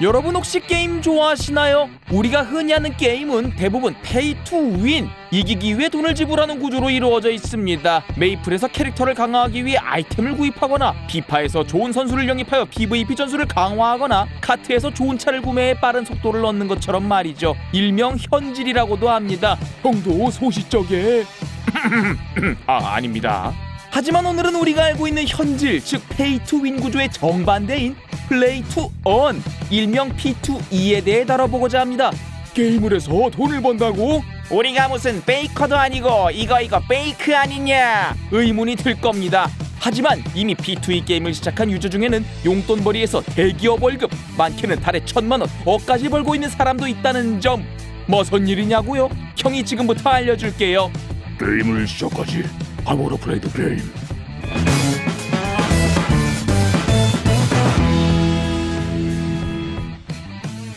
여러분 혹시 게임 좋아하시나요? 우리가 흔히 하는 게임은 대부분 페이 투 윈, 이기기 위해 돈을 지불하는 구조로 이루어져 있습니다. 메이플에서 캐릭터를 강화하기 위해 아이템을 구입하거나, 피파에서 좋은 선수를 영입하여 PVP 전술을 강화하거나, 카트에서 좋은 차를 구매해 빠른 속도를 얻는 것처럼 말이죠. 일명 현질이라고도 합니다. 형도 소시적에 아닙니다. 하지만 오늘은 우리가 알고 있는 현질, 즉 페이 투 윈 구조의 정반대인 플레이 투 언, 일명 P2E에 대해 다뤄보고자 합니다. 게임을 해서 돈을 번다고? 우리가 무슨 베이커도 아니고 이거 페이크 아니냐? 의문이 들 겁니다. 하지만 이미 P2E 게임을 시작한 유저 중에는 용돈벌이에서 대기업 월급, 많게는 달에 1,000만원, 억까지 벌고 있는 사람도 있다는 점. 무슨 일이냐고요? 형이 지금부터 알려줄게요. 게임을 시작하지. I wanna play the game.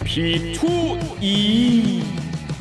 P2E.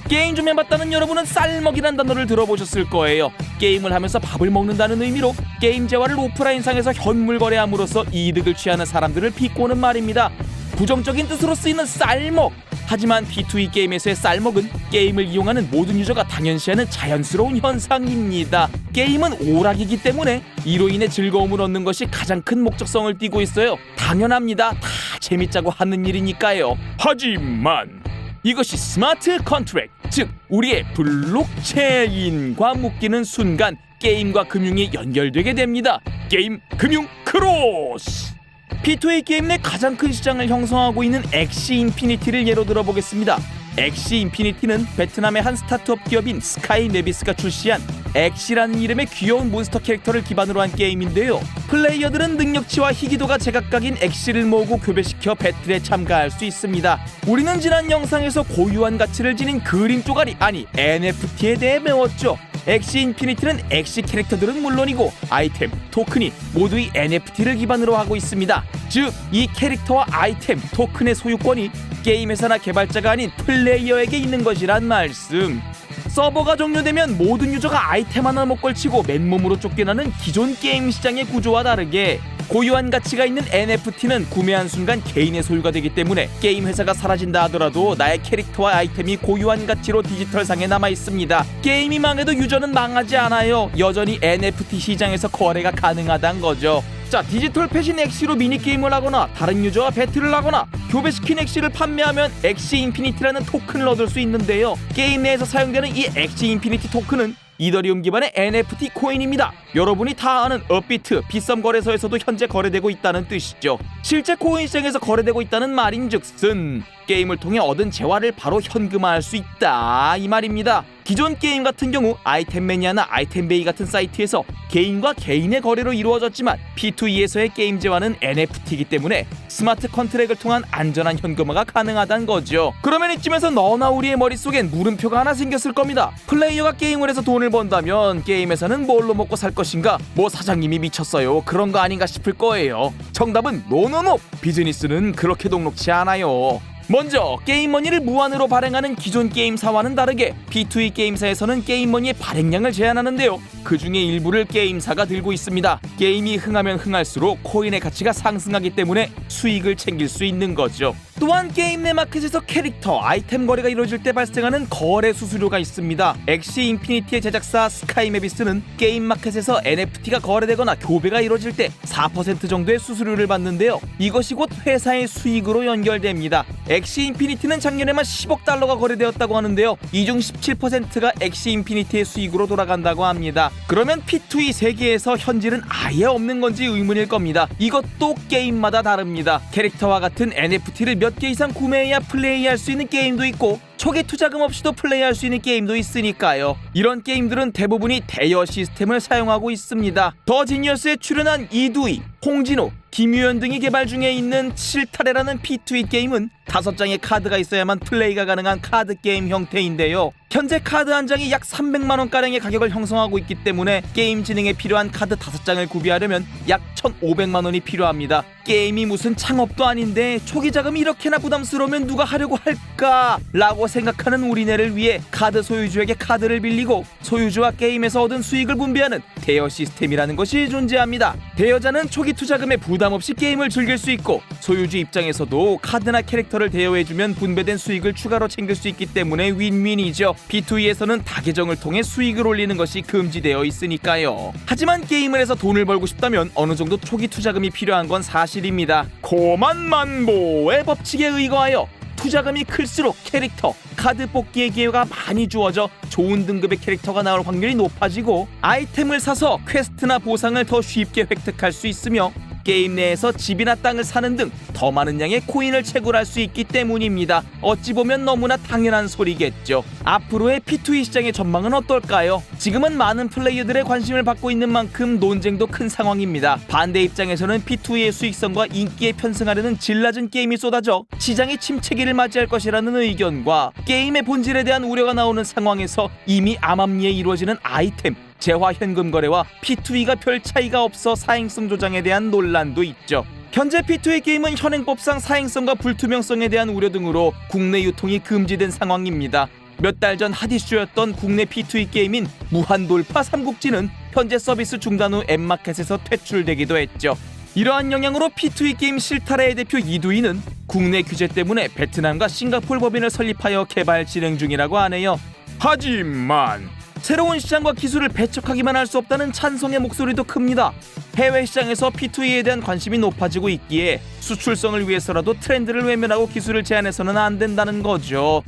게임 좀 해봤다는 여러분은 쌀먹이란 단어를 들어보셨을 거예요. 게임을 하면서 밥을 먹는다는 의미로 게임 재화를 오프라인상에서 현물 거래함으로써 이득을 취하는 사람들을 비꼬는 말입니다. 부정적인 뜻으로 쓰이는 쌀먹. 하지만 P2E 게임에서의 쌀먹은 게임을 이용하는 모든 유저가 당연시하는 자연스러운 현상입니다. 게임은 오락이기 때문에 이로 인해 즐거움을 얻는 것이 가장 큰 목적성을 띠고 있어요. 당연합니다. 다 재밌자고 하는 일이니까요. 하지만 이것이 스마트 컨트랙트, 즉 우리의 블록체인과 묶이는 순간 게임과 금융이 연결되게 됩니다. 게임 금융 크로스. P2E 게임 내 가장 큰 시장을 형성하고 있는 엑시 인피니티를 예로 들어보겠습니다. 엑시 인피니티는 베트남의 한 스타트업 기업인 스카이 네비스가 출시한 엑시라는 이름의 귀여운 몬스터 캐릭터를 기반으로 한 게임인데요. 플레이어들은 능력치와 희귀도가 제각각인 엑시를 모으고 교배시켜 배틀에 참가할 수 있습니다. 우리는 지난 영상에서 고유한 가치를 지닌 그림 쪼가리, 아니 NFT에 대해 배웠죠. 엑시 인피니티는 엑시 캐릭터들은 물론이고 아이템, 토큰이 모두 이 NFT를 기반으로 하고 있습니다. 즉, 이 캐릭터와 아이템, 토큰의 소유권이 게임 회사나 개발자가 아닌 플레이어에게 있는 것이란 말씀. 서버가 종료되면 모든 유저가 아이템 하나 못 걸치고 맨몸으로 쫓겨나는 기존 게임 시장의 구조와 다르게 고유한 가치가 있는 NFT는 구매한 순간 개인의 소유가 되기 때문에 게임 회사가 사라진다 하더라도 나의 캐릭터와 아이템이 고유한 가치로 디지털상에 남아 있습니다. 게임이 망해도 유저는 망하지 않아요. 여전히 NFT 시장에서 거래가 가능하단 거죠. 자, 디지털 패신 엑시로 미니게임을 하거나 다른 유저와 배틀을 하거나 교배시킨 엑시를 판매하면 엑시 인피니티라는 토큰을 얻을 수 있는데요. 게임 내에서 사용되는 이 엑시 인피니티 토큰은 이더리움 기반의 NFT 코인입니다. 여러분이 다 아는 업비트, 빗썸 거래소에서도 현재 거래되고 있다는 뜻이죠. 실제 코인 시장에서 거래되고 있다는 말인즉슨 게임을 통해 얻은 재화를 바로 현금화할 수 있다, 이 말입니다. 기존 게임 같은 경우 아이템 매니아나 아이템베이 같은 사이트에서 개인과 개인의 거래로 이루어졌지만 P2E에서의 게임 재화는 NFT이기 때문에 스마트 컨트랙을 통한 안전한 현금화가 가능하다는 거죠. 그러면 이쯤에서 너나 우리의 머릿속엔 물음표가 하나 생겼을 겁니다. 플레이어가 게임을 해서 돈을 번다면 게임에서는 뭘로 먹고 살 것인가? 뭐 사장님이 미쳤어요, 그런 거 아닌가 싶을 거예요. 정답은 노노노! 비즈니스는 그렇게 녹록지 않아요. 먼저 게임머니를 무한으로 발행하는 기존 게임사와는 다르게 P2E 게임사에서는 게임머니의 발행량을 제한하는데요. 그 중에 일부를 게임사가 들고 있습니다. 게임이 흥하면 흥할수록 코인의 가치가 상승하기 때문에 수익을 챙길 수 있는 거죠. 또한 게임 내 마켓에서 캐릭터, 아이템 거래가 이루어질 때 발생하는 거래 수수료가 있습니다. 엑시 인피니티의 제작사 스카이 메비스는 게임 마켓에서 NFT가 거래되거나 교배가 이루어질 때 4% 정도의 수수료를 받는데요. 이것이 곧 회사의 수익으로 연결됩니다. 엑시 인피니티는 작년에만 10억 달러가 거래되었다고 하는데요. 이 중 17%가 엑시 인피니티의 수익으로 돌아간다고 합니다. 그러면 P2E 세계에서 현질은 아예 없는 건지 의문일 겁니다. 이것도 게임마다 다릅니다. 캐릭터와 같은 NFT를 몇 개 이상 구매해야 플레이할 수 있는 게임도 있고 초기 투자금 없이도 플레이할 수 있는 게임도 있으니까요. 이런 게임들은 대부분이 대여 시스템을 사용하고 있습니다. 더 지니어스에 출연한 이두희, 홍진호, 김유연 등이 개발 중에 있는 칠타레라는 P2E 게임은 5장의 카드가 있어야만 플레이가 가능한 카드 게임 형태인데요. 현재 카드 한 장이 약 300만원가량의 가격을 형성하고 있기 때문에 게임 진행에 필요한 카드 5장을 구비하려면 약 1,500만원이 필요합니다. 게임이 무슨 창업도 아닌데 초기 자금이 이렇게나 부담스러우면 누가 하려고 할까? 라고 생각하는 우리네를 위해 카드 소유주에게 카드를 빌리고 소유주와 게임에서 얻은 수익을 분배하는 대여 시스템이라는 것이 존재합니다. 대여자는 초기 투자금에 부담 없이 게임을 즐길 수 있고 소유주 입장에서도 카드나 캐릭터를 대여해주면 분배된 수익을 추가로 챙길 수 있기 때문에 윈윈이죠. B2E에서는 다계정을 통해 수익을 올리는 것이 금지되어 있으니까요. 하지만 게임을 해서 돈을 벌고 싶다면 어느 정도 초기 투자금이 필요한 건 사실입니다. 고만만보의 법칙에 의거하여 투자금이 클수록 캐릭터, 카드 뽑기의 기회가 많이 주어져 좋은 등급의 캐릭터가 나올 확률이 높아지고 아이템을 사서 퀘스트나 보상을 더 쉽게 획득할 수 있으며 게임 내에서 집이나 땅을 사는 등 더 많은 양의 코인을 채굴할 수 있기 때문입니다. 어찌 보면 너무나 당연한 소리겠죠. 앞으로의 P2E 시장의 전망은 어떨까요? 지금은 많은 플레이어들의 관심을 받고 있는 만큼 논쟁도 큰 상황입니다. 반대 입장에서는 P2E의 수익성과 인기에 편승하려는 질 낮은 게임이 쏟아져 시장이 침체기를 맞이할 것이라는 의견과 게임의 본질에 대한 우려가 나오는 상황에서 이미 암암리에 이루어지는 아이템, 재화 현금 거래와 P2E가 별 차이가 없어 사행성 조장에 대한 논란도 있죠. 현재 P2E 게임은 현행법상 사행성과 불투명성에 대한 우려 등으로 국내 유통이 금지된 상황입니다. 몇 달 전 핫이슈였던 국내 P2E 게임인 무한돌파 삼국지는 현재 서비스 중단 후 앱마켓에서 퇴출되기도 했죠. 이러한 영향으로 P2E 게임 실타래의 대표 이두이는 국내 규제 때문에 베트남과 싱가포르 법인을 설립하여 개발 진행 중이라고 하네요. 하지만 새로운 시장과 기술을 배척하기만 할 수 없다는 찬성의 목소리도 큽니다. 해외 시장에서 P2E에 대한 관심이 높아지고 있기에 수출성을 위해서라도 트렌드를 외면하고 기술을 제한해서는 안 된다는 거죠.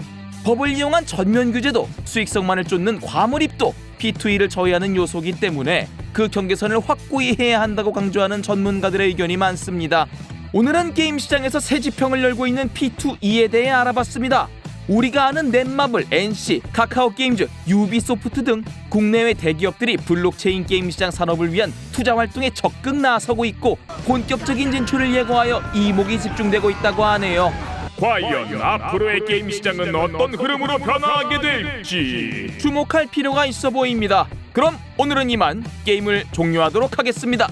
법을 이용한 전면 규제도 수익성만을 쫓는 과몰입도 P2E를 저해하는 요소이기 때문에 그 경계선을 확고히 해야 한다고 강조하는 전문가들의 의견이 많습니다. 오늘은 게임 시장에서 새 지평을 열고 있는 P2E에 대해 알아봤습니다. 우리가 아는 넷마블, NC, 카카오게임즈, 유비소프트 등 국내외 대기업들이 블록체인 게임 시장 산업을 위한 투자 활동에 적극 나서고 있고 본격적인 진출을 예고하여 이목이 집중되고 있다고 하네요. 과연 앞으로의 게임 시장은 어떤 흐름으로 변화하게 될지 주목할 필요가 있어 보입니다. 그럼 오늘은 이만 게임을 종료하도록 하겠습니다.